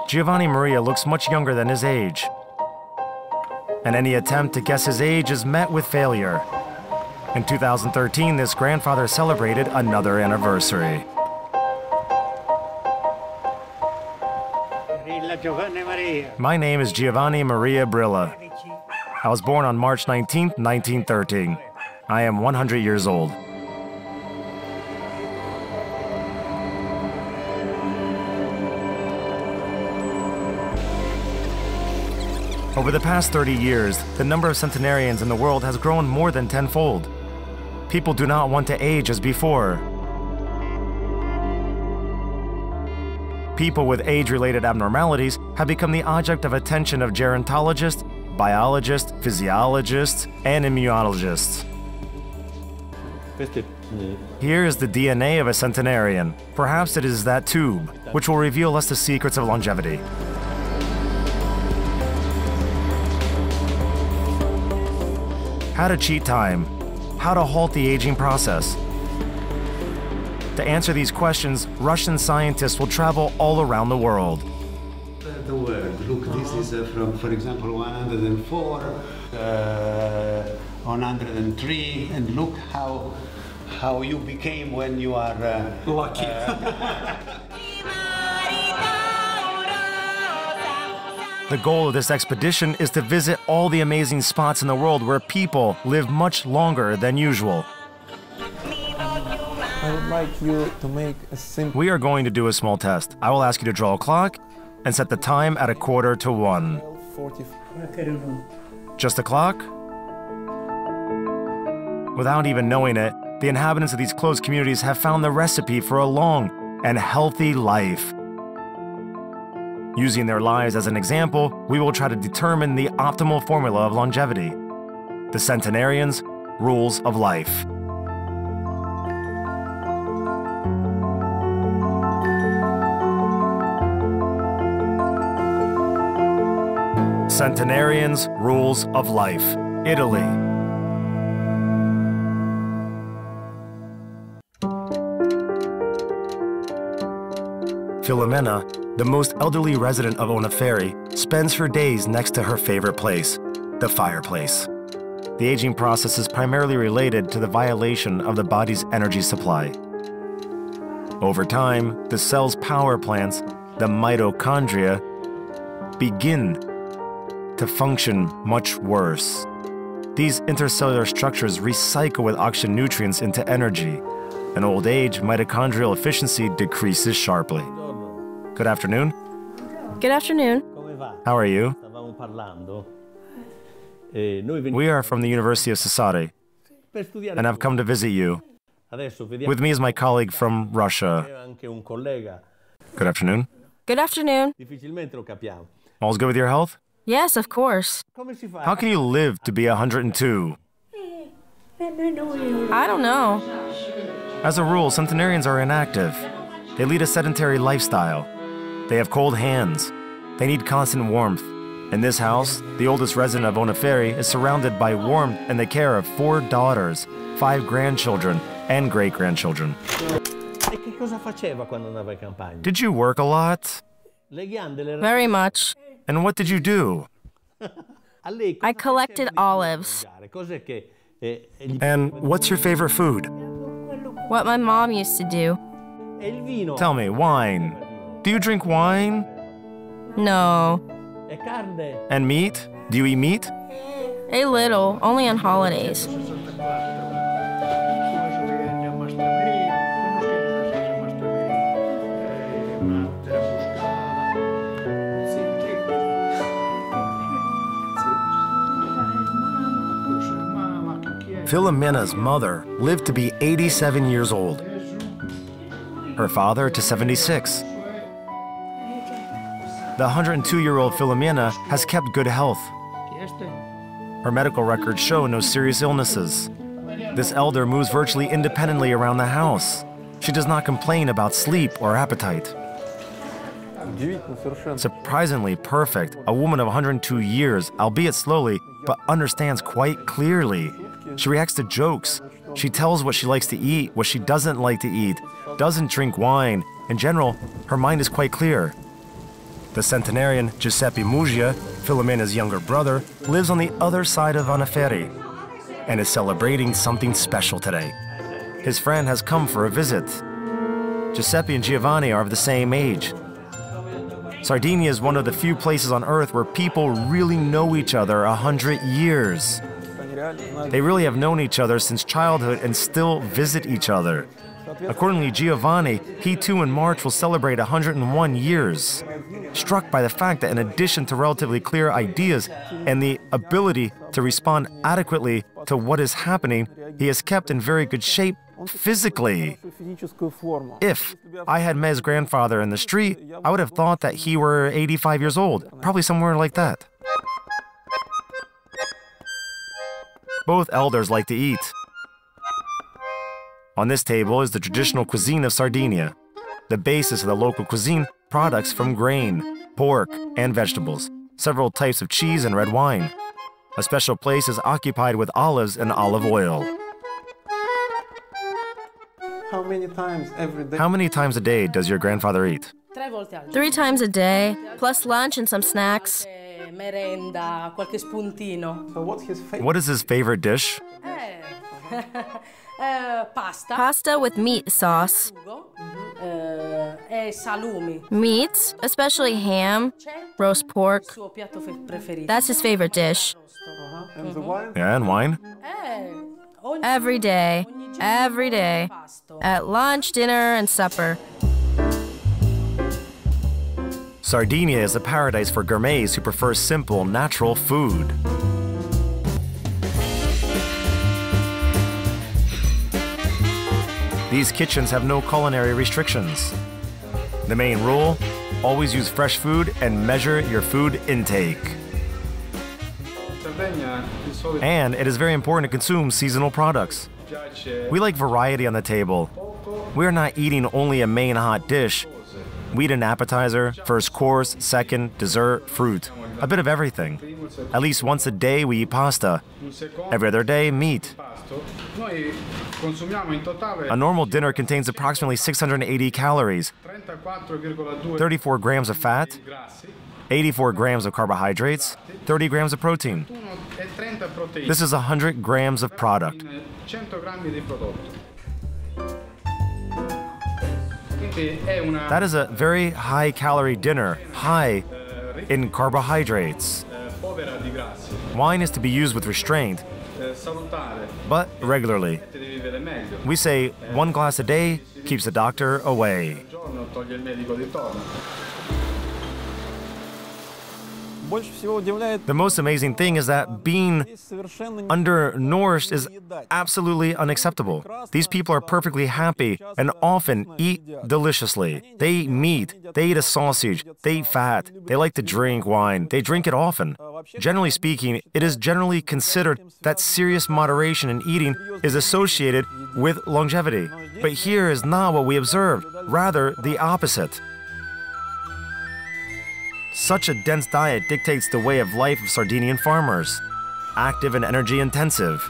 Giovanni Maria looks much younger than his age. And any attempt to guess his age is met with failure. In 2013, this grandfather celebrated another anniversary. My name is Giovanni Maria Brilla. I was born on March 19, 1913. I am 100 years old. Over the past 30 years, the number of centenarians in the world has grown more than tenfold. People do not want to age as before. People with age-related abnormalities have become the object of attention of gerontologists, biologists, physiologists, and immunologists. Here is the DNA of a centenarian. Perhaps it is that tube, which will reveal us the secrets of longevity. How to cheat time, how to halt the aging process. To answer these questions, Russian scientists will travel all around the world. The world. Look, this is from, for example, 104, 103, and look how you became when you are lucky. The goal of this expedition is to visit all the amazing spots in the world where people live much longer than usual. I would like you to make a simple... We are going to do a small test. I will ask you to draw a clock and set the time at 1:45. Just a clock? Without even knowing it, the inhabitants of these closed communities have found the recipe for a long and healthy life. Using their lives as an example, we will try to determine the optimal formula of longevity. The centenarians' rules of life. Centenarians' rules of life. Italy. Filomena, the most elderly resident of Onoferi, spends her days next to her favorite place, the fireplace. The aging process is primarily related to the violation of the body's energy supply. Over time, the cell's power plants, the mitochondria, begin to function much worse. These intercellular structures recycle with oxygen nutrients into energy. In old age, mitochondrial efficiency decreases sharply. Good afternoon. Good afternoon. How are you? We are from the University of Sassari, and I've come to visit you. With me is my colleague from Russia. Good afternoon. Good afternoon. All's good with your health? Yes, of course. How can you live to be 102? I don't know. As a rule, centenarians are inactive. They lead a sedentary lifestyle. They have cold hands. They need constant warmth. In this house, the oldest resident of Onoferi is surrounded by warmth and the care of 4 daughters, 5 grandchildren, and great-grandchildren. Did you work a lot? Very much. And what did you do? I collected olives. And what's your favorite food? What my mom used to do. Tell me, wine. Do you drink wine? No. And meat? Do you eat meat? A little, only on holidays. Filomena's mother lived to be 87 years old. Her father to 76. The 102-year-old Filomena has kept good health. Her medical records show no serious illnesses. This elder moves virtually independently around the house. She does not complain about sleep or appetite. Surprisingly perfect, a woman of 102 years, albeit slowly, but understands quite clearly. She reacts to jokes. She tells what she likes to eat, what she doesn't like to eat, doesn't drink wine. In general, her mind is quite clear. The centenarian Giuseppe Muggia, Filomena's younger brother, lives on the other side of Onoferi and is celebrating something special today. His friend has come for a visit. Giuseppe and Giovanni are of the same age. Sardinia is one of the few places on Earth where people really know each other 100 years. They really have known each other since childhood and still visit each other. Accordingly, Giovanni, he too in March will celebrate 101 years. Struck by the fact that in addition to relatively clear ideas and the ability to respond adequately to what is happening, he is kept in very good shape physically. If I had met his grandfather in the street, I would have thought that he were 85 years old, probably somewhere like that. Both elders like to eat. On this table is the traditional cuisine of Sardinia. The basis of the local cuisine, products from grain, pork, and vegetables, several types of cheese and red wine. A special place is occupied with olives and olive oil. How many times every day? How many times a day does your grandfather eat? 3 times a day, plus lunch and some snacks. So what's his favorite? What is his favorite dish? Pasta with meat sauce. Meats, especially ham, roast pork. That's his favorite dish. And the wine? Yeah, and wine? Every day, at lunch, dinner, and supper. Sardinia is a paradise for gourmets who prefer simple, natural food. These kitchens have no culinary restrictions. The main rule, always use fresh food and measure your food intake. And it is very important to consume seasonal products. We like variety on the table. We are not eating only a main hot dish. We eat an appetizer, first course, second, dessert, fruit. A bit of everything. At least once a day we eat pasta. Every other day, meat. A normal dinner contains approximately 680 calories, 34 grams of fat, 84 grams of carbohydrates, 30 grams of protein. This is 100 grams of product. That is a very high-calorie dinner, high in carbohydrates. Wine is to be used with restraint, but regularly. We say 1 glass a day keeps the doctor away. The most amazing thing is that being undernourished is absolutely unacceptable. These people are perfectly happy and often eat deliciously. They eat meat, they eat a sausage, they eat fat, they like to drink wine, they drink it often. Generally speaking, it is generally considered that serious moderation in eating is associated with longevity. But here is not what we observed, rather the opposite. Such a dense diet dictates the way of life of Sardinian farmers, active and energy intensive.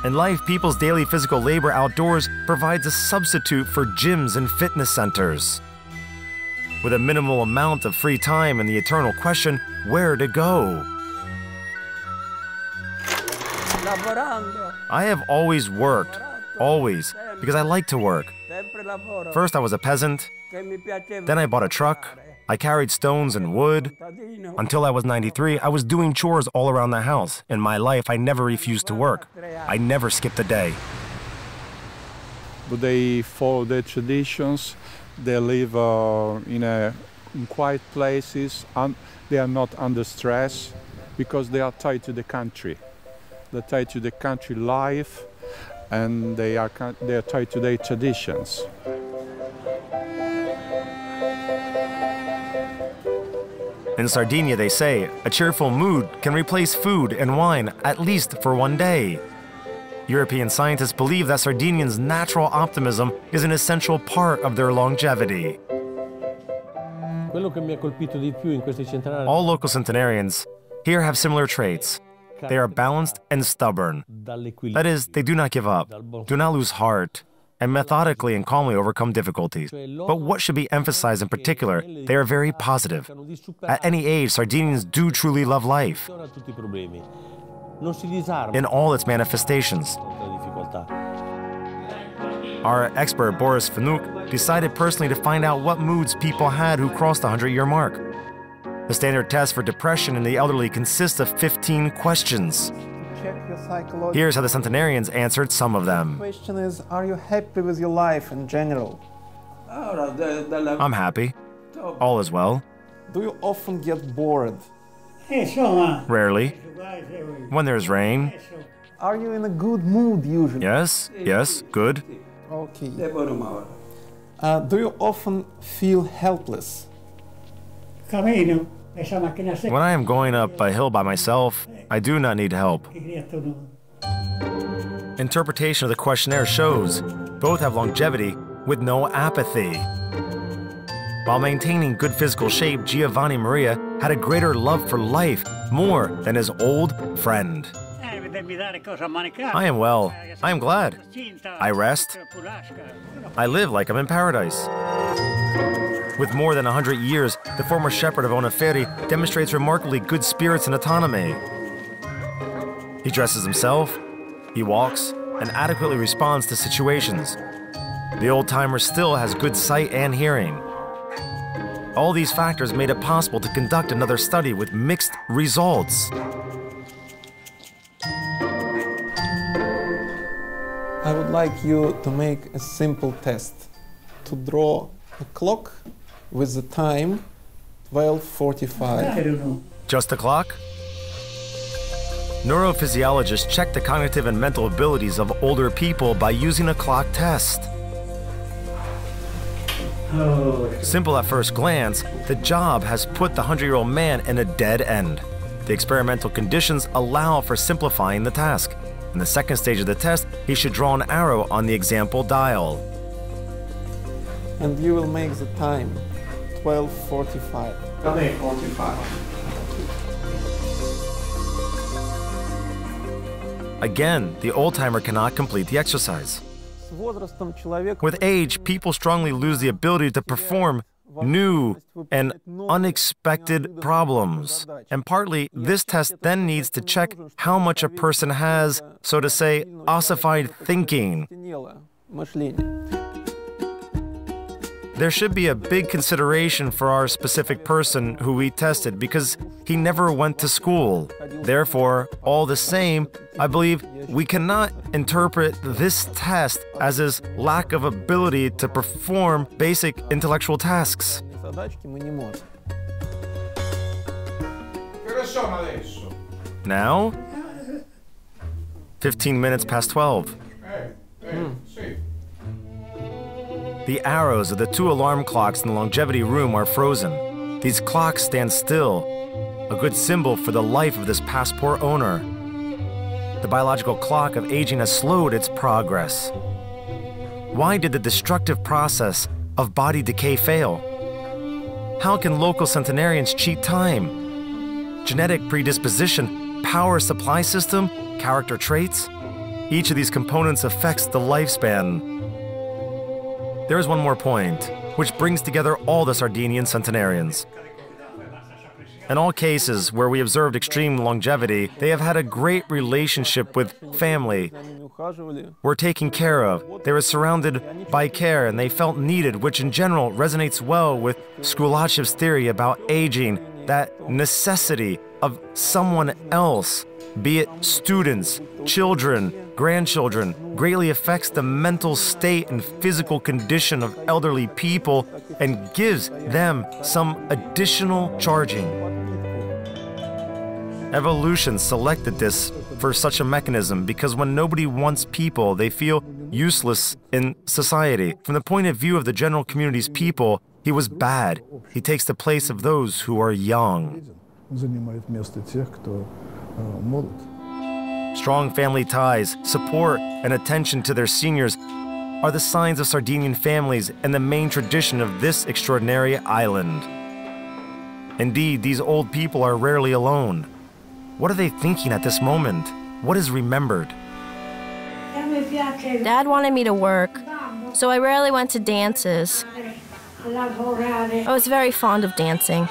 In life, people's daily physical labor outdoors provides a substitute for gyms and fitness centers. With a minimal amount of free time and the eternal question, where to go? I have always worked, always, because I like to work. First I was a peasant, then I bought a truck. I carried stones and wood. Until I was 93, I was doing chores all around the house. In my life, I never refused to work. I never skipped a day. But they follow their traditions. They live in quiet places. They are not under stress because they are tied to the country. They're tied to the country life, and they are tied to their traditions. In Sardinia, they say, a cheerful mood can replace food and wine at least for 1 day. European scientists believe that Sardinians' natural optimism is an essential part of their longevity. All local centenarians here have similar traits. They are balanced and stubborn. That is, they do not give up, do not lose heart. and methodically and calmly overcome difficulties. But what should be emphasized in particular, they are very positive. At any age, Sardinians do truly love life in all its manifestations. Our expert, Boris Fanuk, decided personally to find out what moods people had who crossed the 100-year mark. The standard test for depression in the elderly consists of 15 questions. Check your psychology. Here's how the centenarians answered some of them. The question is, are you happy with your life in general? I'm happy. All is well. Do you often get bored? Rarely. When there's rain. Are you in a good mood usually? Yes, good. Okay. Do you often feel helpless? When I am going up a hill by myself, I do not need help. Interpretation of the questionnaire shows both have longevity with no apathy. While maintaining good physical shape, Giovanni Maria had a greater love for life, more than his old friend. I am well. I am glad. I rest. I live like I'm in paradise. With more than 100 years, the former shepherd of Oneferi demonstrates remarkably good spirits and autonomy. He dresses himself, he walks, and adequately responds to situations. The old-timer still has good sight and hearing. All these factors made it possible to conduct another study with mixed results. I would like you to make a simple test. To draw a clock with the time 12:45. Just the clock? Neurophysiologists check the cognitive and mental abilities of older people by using a clock test. Simple at first glance, the job has put the 100-year-old man in a dead end. The experimental conditions allow for simplifying the task. In the second stage of the test, he should draw an arrow on the example dial. And you will make the time 12:45. 12:45. Again, the old-timer cannot complete the exercise. With age, people strongly lose the ability to perform new and unexpected problems. And partly, this test then needs to check how much a person has, so to say, ossified thinking. There should be a big consideration for our specific person who we tested because he never went to school. Therefore, all the same, I believe we cannot interpret this test as his lack of ability to perform basic intellectual tasks. Now? 15 minutes past 12. The arrows of the 2 alarm clocks in the longevity room are frozen. These clocks stand still, a good symbol for the life of this passport owner. The biological clock of aging has slowed its progress. Why did the destructive process of body decay fail? How can local centenarians cheat time? Genetic predisposition, power supply system, character traits? Each of these components affects the lifespan. There is one more point, which brings together all the Sardinian centenarians. In all cases where we observed extreme longevity, they have had a great relationship with family, were taken care of, they were surrounded by care, and they felt needed, which in general resonates well with Skrulachev's theory about aging, that necessity of someone else, be it students, children, grandchildren, greatly affects the mental state and physical condition of elderly people and gives them some additional charging. Evolution selected this for such a mechanism because when nobody wants people, they feel useless in society. From the point of view of the general community's people, he was bad. He takes the place of those who are young. Strong family ties, support, and attention to their seniors are the signs of Sardinian families and the main tradition of this extraordinary island. Indeed, these old people are rarely alone. What are they thinking at this moment? What is remembered? Dad wanted me to work. so I rarely went to dances. I was very fond of dancing.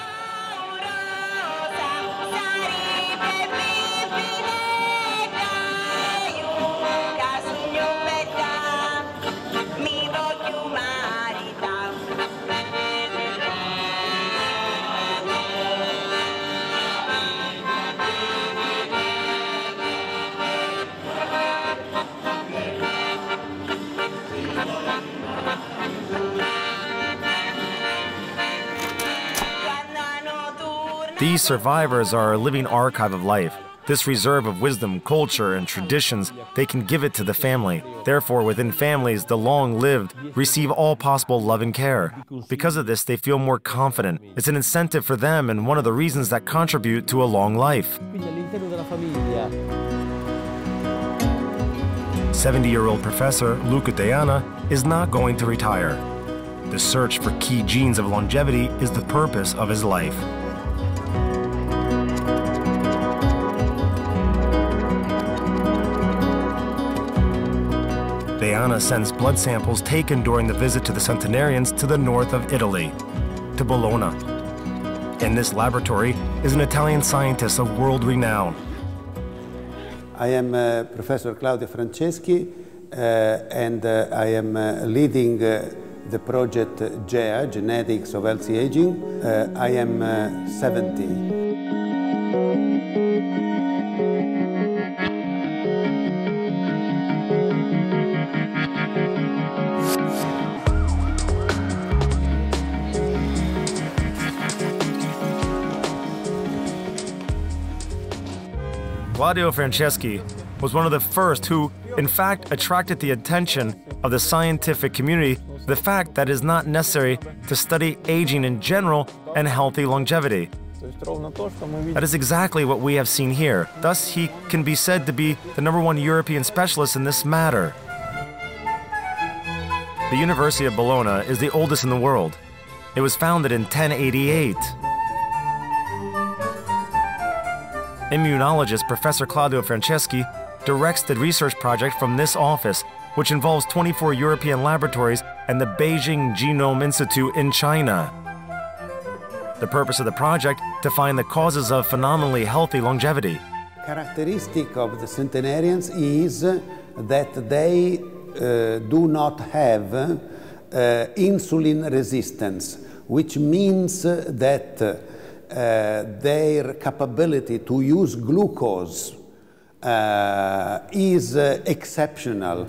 These survivors are a living archive of life. This reserve of wisdom, culture, and traditions, they can give it to the family. Therefore, within families, the long-lived receive all possible love and care. Because of this, they feel more confident. It's an incentive for them and one of the reasons that contribute to a long life. 70-year-old Professor Luca Deana is not going to retire. The search for key genes of longevity is the purpose of his life. Deana sends blood samples taken during the visit to the centenarians to the north of Italy, to Bologna. In this laboratory is an Italian scientist of world renown. I am Professor Claudio Franceschi, and I am leading the project GEA, Genetics of Healthy Aging. I am 70. Claudio Franceschi was one of the first who, in fact, attracted the attention of the scientific community to the fact that it is not necessary to study aging in general and healthy longevity. That is exactly what we have seen here. Thus, he can be said to be the #1 European specialist in this matter. The University of Bologna is the oldest in the world. It was founded in 1088. Immunologist Professor Claudio Franceschi directs the research project from this office, which involves 24 European laboratories and the Beijing Genome Institute in China. The purpose of the project, to find the causes of phenomenally healthy longevity. Characteristic of the centenarians is that they do not have insulin resistance, which means that their capability to use glucose is exceptional.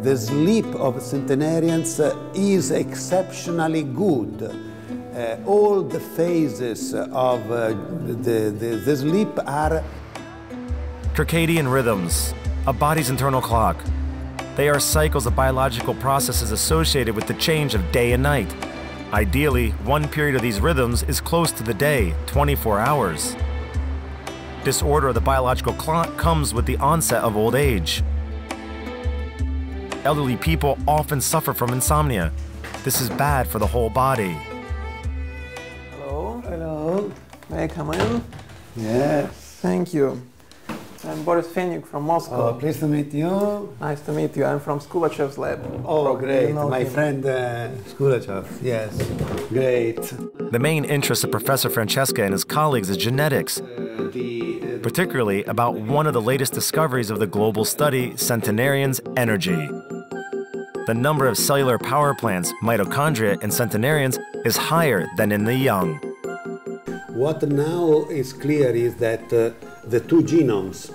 The sleep of centenarians is exceptionally good. All the phases of the sleep are Circadian rhythms, a body's internal clock. They are cycles of biological processes associated with the change of day and night. Ideally, one period of these rhythms is close to the day, 24 hours. Disorder of the biological clock comes with the onset of old age. Elderly people often suffer from insomnia. This is bad for the whole body. Hello. Hello. May I come in? Yes. Thank you. I'm Boris Fenyuk from Moscow. Oh, pleased to meet you. Nice to meet you. I'm from Skulachev's lab. Oh, Probably great. you know My him. friend Skulachev. Yes. Great. The main interest of Professor Francesca and his colleagues is genetics, particularly about one of the latest discoveries of the global study, centenarians' energy. The number of cellular power plants, mitochondria, in centenarians is higher than in the young. What now is clear is that the two genomes,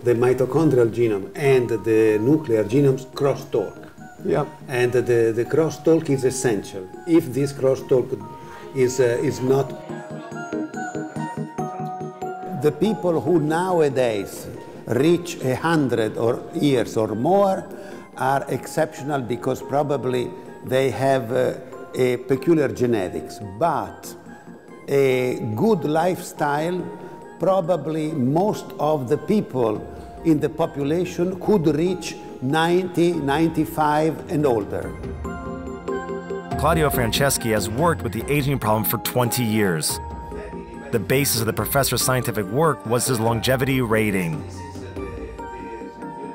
the mitochondrial genome and the nuclear genomes, crosstalk. Yeah. And the crosstalk is essential. If this crosstalk is not... The people who nowadays reach 100 years or more are exceptional because probably they have a peculiar genetics. But a good lifestyle, probably most of the people in the population could reach 90, 95 and older. Claudio Franceschi has worked with the aging problem for 20 years. The basis of the professor's scientific work was his longevity rating.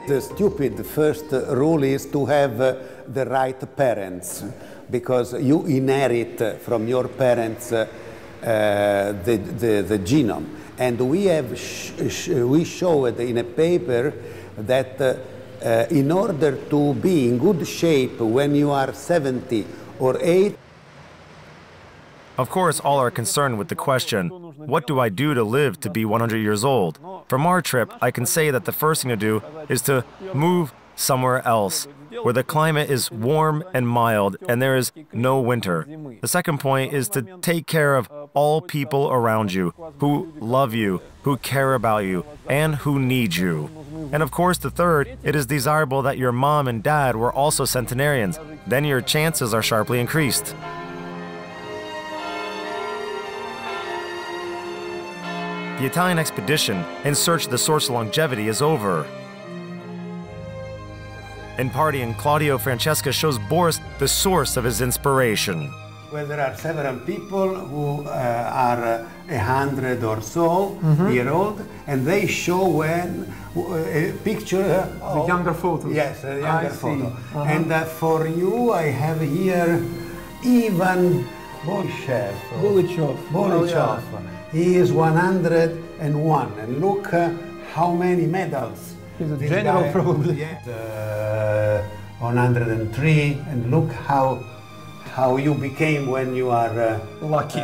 The stupid first rule is to have the right parents, because you inherit from your parents the genome. And we have we showed in a paper that in order to be in good shape when you are 70 or 80. Of course, all are concerned with the question, what do I do to live to be 100 years old? From our trip, I can say that the first thing to do is to move somewhere else, where the climate is warm and mild and there is no winter. The second point is to take care of all people around you, who love you, who care about you, and who need you. And of course, the third, it is desirable that your mom and dad were also centenarians. Then your chances are sharply increased. The Italian expedition in search of the source of longevity is over. In partying, Claudio Francesca shows Boris the source of his inspiration. Well, there are several people who are 100 or so year old, and they show when a picture The younger photos. Yes, a younger photo. And for you, I have here Ivan Bolshchev. He is 101, and look how many medals. He's a general, probably. Yes, 103, and look how you became when you are lucky.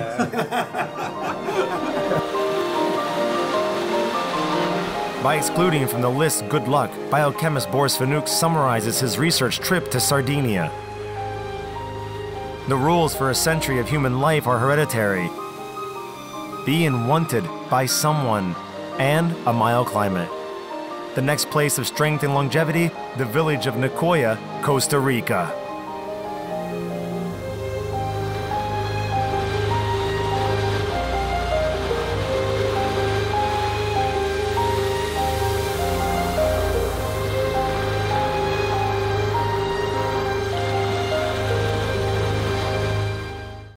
By excluding from the list good luck, biochemist Boris Vanuk summarizes his research trip to Sardinia. The rules for a century of human life are hereditary. Be and wanted by someone, and a mild climate. The next place of strength and longevity, the village of Nicoya, Costa Rica.